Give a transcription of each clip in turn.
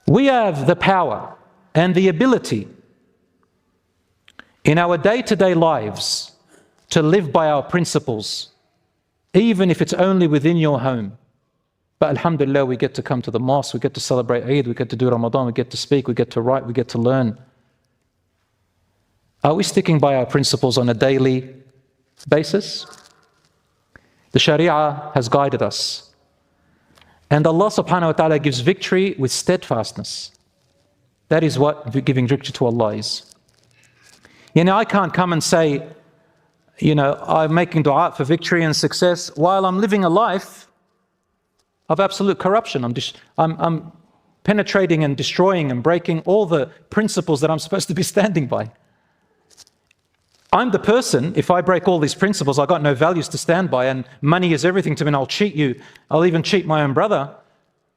We have the power and the ability in our day-to-day lives to live by our principles, even if it's only within your home. But alhamdulillah, we get to come to the mosque, we get to celebrate Eid, we get to do Ramadan, we get to speak, we get to write, we get to learn. Are we sticking by our principles on a daily basis? The Sharia has guided us. And Allah subhanahu wa ta'ala gives victory with steadfastness. That is what giving victory to Allah is. I can't come and say, I'm making du'a for victory and success while I'm living a life of absolute corruption. I'm penetrating and destroying and breaking all the principles that I'm supposed to be standing by. I'm the person, if I break all these principles, I've got no values to stand by, and money is everything to me, and I'll cheat you. I'll even cheat my own brother,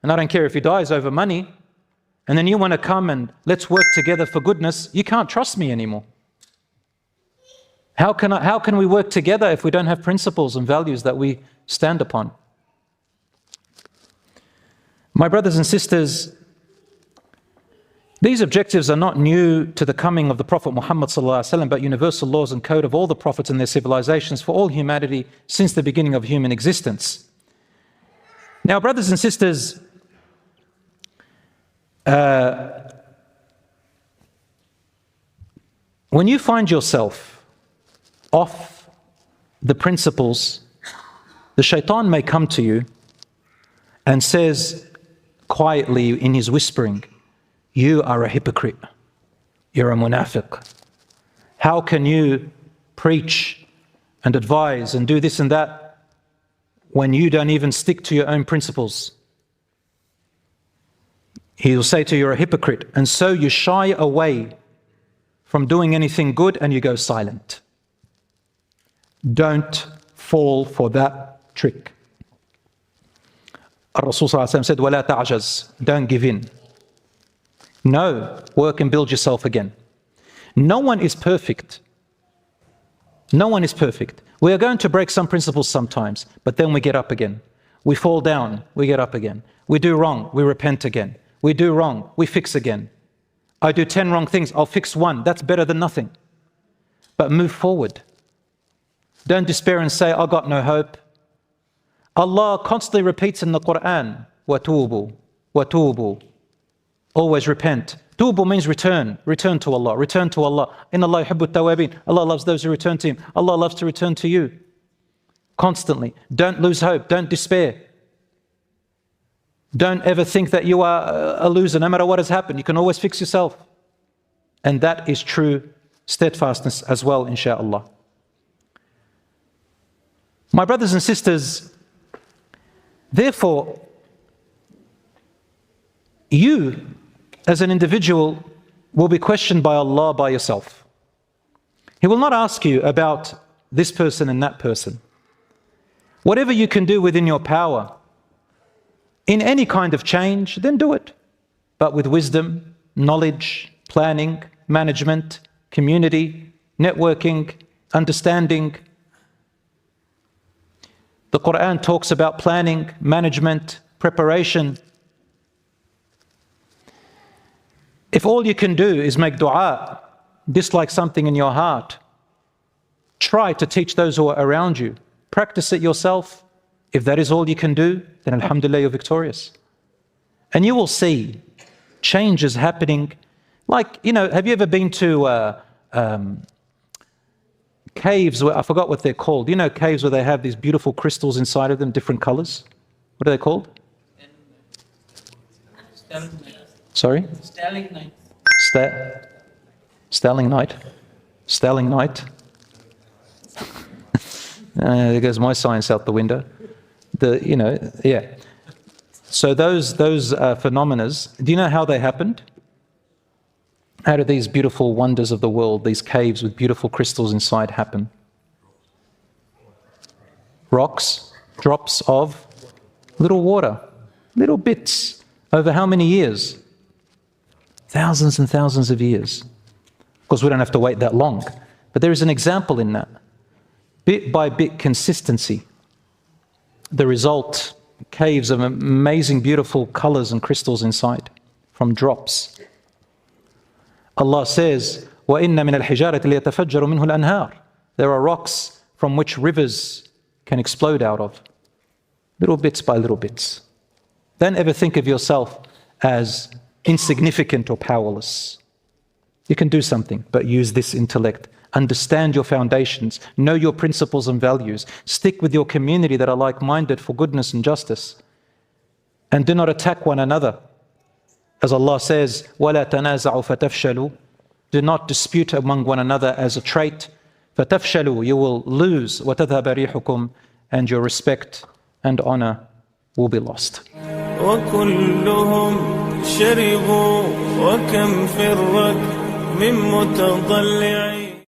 and I don't care if he dies over money. And then you want to come and let's work together for goodness. You can't trust me anymore. How can we work together if we don't have principles and values that we stand upon? My brothers and sisters, these objectives are not new to the coming of the Prophet Muhammad ﷺ, but universal laws and code of all the prophets and their civilizations for all humanity since the beginning of human existence. Now, brothers and sisters, when you find yourself off the principles, the Shaytan may come to you and says quietly in his whispering, you are a hypocrite, you're a munafiq. How can you preach and advise and do this and that when you don't even stick to your own principles? He will say to you, you're a hypocrite, and so you shy away from doing anything good and you go silent. Don't fall for that trick. Rasul said, وَلَا تَعْجَزْ, don't give in. No, work and build yourself again. No one is perfect. No one is perfect. We are going to break some principles sometimes, but then we get up again. We fall down, we get up again. We do wrong, we repent again. We do wrong, we fix again. I do 10 wrong things, I'll fix one. That's better than nothing. But move forward. Don't despair and say, I've got no hope. Allah constantly repeats in the Quran, وَتُوبُوا وَتُوبُوا. Always repent. Tubu means return. Return to Allah. Return to Allah. Inna Allah yuhibbu at-tawwabin. Allah loves those who return to Him. Allah loves to return to you. Constantly. Don't lose hope. Don't despair. Don't ever think that you are a loser no matter what has happened. You can always fix yourself. And that is true steadfastness as well, insha'Allah. My brothers and sisters, therefore, you as an individual will be questioned by Allah by yourself. He will not ask you about this person and that person. Whatever you can do within your power, in any kind of change, then do it. But with wisdom, knowledge, planning, management, community, networking, understanding. The Quran talks about planning, management, preparation. If all you can do is make du'a, dislike something in your heart, try to teach those who are around you. Practice it yourself. If that is all you can do, then alhamdulillah, you're victorious. And you will see changes happening. Like, have you ever been to caves where, I forgot what they're called. Caves where they have these beautiful crystals inside of them, different colors? What are they called? Sorry? Stalagmite. Stalagmite. There goes my science out the window. Yeah. So those phenomena, do you know how they happened? How did these beautiful wonders of the world, these caves with beautiful crystals inside, happen? Rocks, drops of little water, little bits, over how many years? Thousands and thousands of years. Of course, we don't have to wait that long, but there is an example in that. Bit by bit consistency. The result, caves of amazing, beautiful colors and crystals inside. from drops. Allah says, وَإِنَّ مِنَ الْحِجَارَةِ لِيَتَفَجَّرُ مِنْهُ الْأَنْهَارِ. There are rocks from which rivers can explode out of, little bits by little bits. Don't ever think of yourself as insignificant or powerless. You can do something, but use this intellect. Understand your foundations, know your principles and values, stick with your community that are like-minded for goodness and justice, and do not attack one another. As Allah says, وَلَا تَنَازَعُوا فَتَفْشَلُوا. Do not dispute among one another as a trait. فَتَفْشَلُوا. You will lose. وَتَذْهَبَ رِيحُكُمْ. And your respect and honor will be lost. وَكُلُّهُمْ شَرِبُوا وَكَمْ فِي الرَّكْبِ مِن مُتَضَلِّعٍ